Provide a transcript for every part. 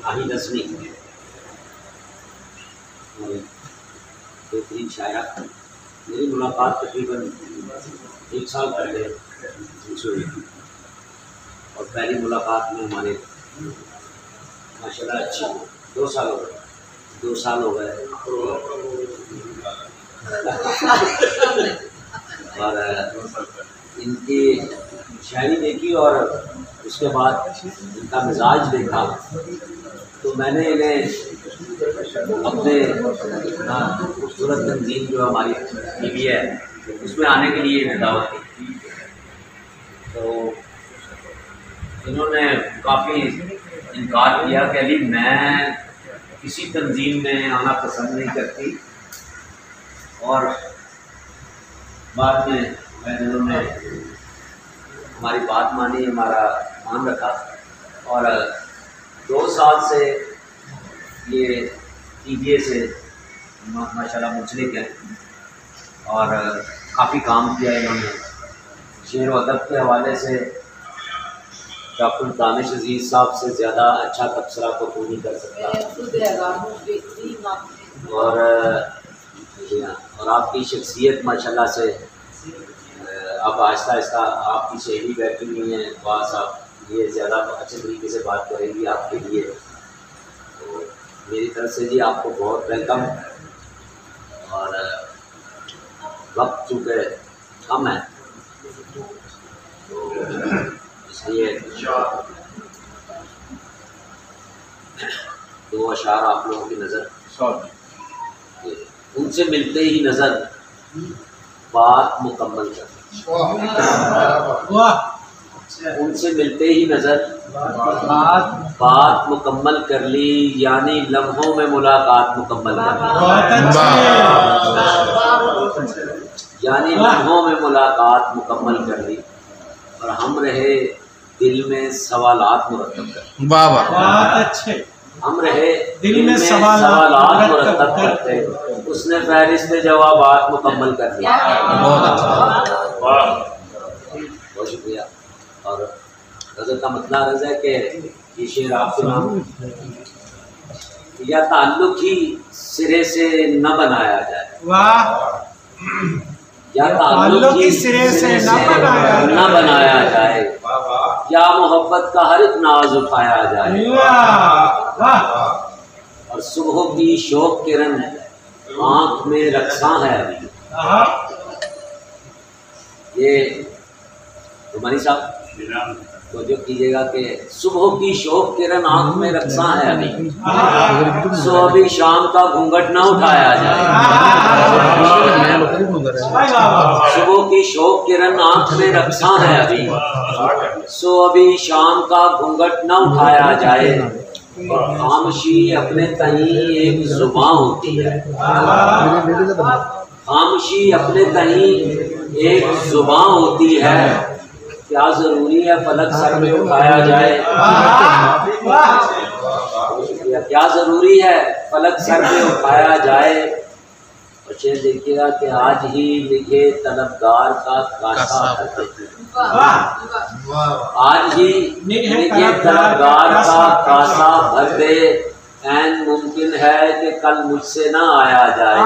शाही नज़मी बेहतरीन शायरा। मेरी मुलाकात तकरीबन 1 साल पहले उनसे हुई थी और पहली मुलाकात में हमारे माशाल्लाह अच्छी 2 साल हो गए 2 साल हो गए और इनकी शायरी देखी और उसके बाद इनका मिजाज देखा तो मैंने इन्हें अपने खूबसूरत तंजीम जो हमारी टीवी है उसमें आने के लिए इन्हें दावत दी। तो इन्होंने काफ़ी इनकार किया कि अली मैं किसी तंजीम में आना पसंद नहीं करती और बाद में इन्होंने हमारी बात मानी, हमारा मान रखा और 2 साल से ये टीवीए से माशाल्लाह मुंसलिक है और काफ़ी काम किया इन्होंने। शेर व अदब के हवाले से डॉक्टर दानिश अजीज़ साहब से ज़्यादा अच्छा तबसरा को कोई नहीं कर सकता और आपकी शख्सियत माशाल्लाह से अब आहिस्ता आहिस्ता आपकी शहरी बैठी हुई हैं बात साहब, ये ज़्यादा अच्छे तरीके से बात करेंगी आपके लिए। तो मेरी तरफ से जी आपको बहुत वेलकम और वक्त चूँकि कम है तो इसलिए 2 अशार आप लोगों की नज़र उनसे मिलते ही नज़र बात मुकम्मल कर, उनसे मिलते ही नज़र बात मुकम्मल कर ली, यानी लम्हों में मुलाकात मुकम्मल कर ली, यानी लम्हों में मुलाकात मुकम्मल कर ली और हम रहे दिल में सवालात मुरतब करते। वाह बहुत अच्छे। हम रहे दिल में सवालात मुरतब करते, उसने फहरिस्त जवाबात मुकम्मल कर दिया। बहुत अच्छा, बहुत शुक्रिया। और गज़ल का मतलब अर्ज़ है कि ये शेर आपके नाम या ताल्लुक ही सिरे से न बनाया जाए, वाह, या ताल्लुक ही सिरे से न बनाया जाए, या मोहब्बत का हर एक नाज उठाया जाए और सुबह की शोक किरण आँख में रक्षा है अभी। ये तुम्हारी साहब तो जो कीजिएगा कि सुबह की शोक किरण आँख में रक्षा है अभी, सो अभी शाम का घूंघट न उठाया जाए। सुबह की शोक किरण आँख में रक्षा है अभी, सो अभी शाम का घूंघट न उठाया जाए। खामोशी अपने तहीं एक जुबान होती है, खामोशी अपने तहीं एक जुबान होती है, क्या जरूरी है फलक सर में उठाया जाए, क्या जरूरी है फलक सर में उठाया जाए। और शेर देखिएगा कि आज ही लिखे तलबगार का कासा भर दे, आज ही लिखे तलबगार का कासा भर दे, ऐन मुमकिन है कि कल मुझसे ना आया जाए।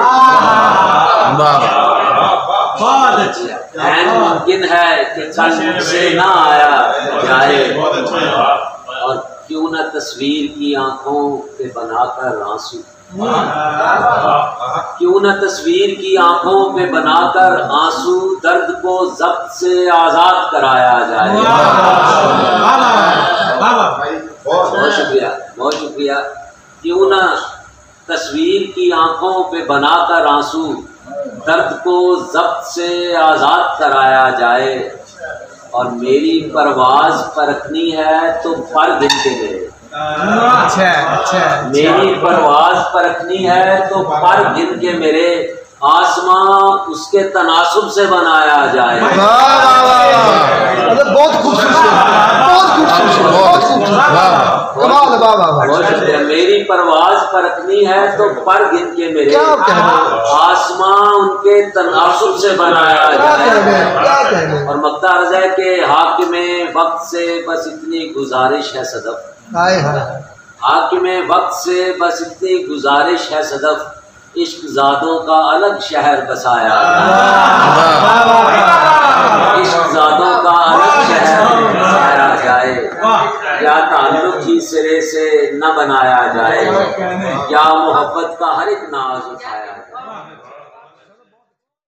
बहुत अच्छा, ऐन मुमकिन है कि कल मुझसे ना आया जाए और क्यों न तस्वीर की आंखों पे बनाकर आंसू, क्यों न तस्वीर की आंखों पे बनाकर आंसू दर्द को जब्त से आजाद कराया जाए। बहुत शुक्रिया, बहुत शुक्रिया। क्यों न तस्वीर की आंखों पे बनाकर आंसू दर्द को जब्त से आजाद कराया जाए और मेरी परवाज परखनी है तो पर गिन के मेरे, मेरी परवाज परखनी है तो पर गिन के मेरे, आसमां उसके तनासुब से बनाया जाए। बहुत खूबसूरत, बहुत खूबसूरत। मेरी परवाज परखनी है तो पर गिन के मेरे, आसमां उनके तनासुब से बनाया जाए। और मक्ता अर्ज़ है कि हाकिम वक्त से बस इतनी गुजारिश है सदफ, हाकिम वक्त से बस इतनी गुजारिश है सदफ, इश्क ज़ादों का अलग शहर बसाया जाए, इश्क ज़ादों का अलग शहर बसाया जाए, या ताल्लुक ही सिरे से न बनाया जाए, या मोहब्बत का हर एक नाज उठाया जाए।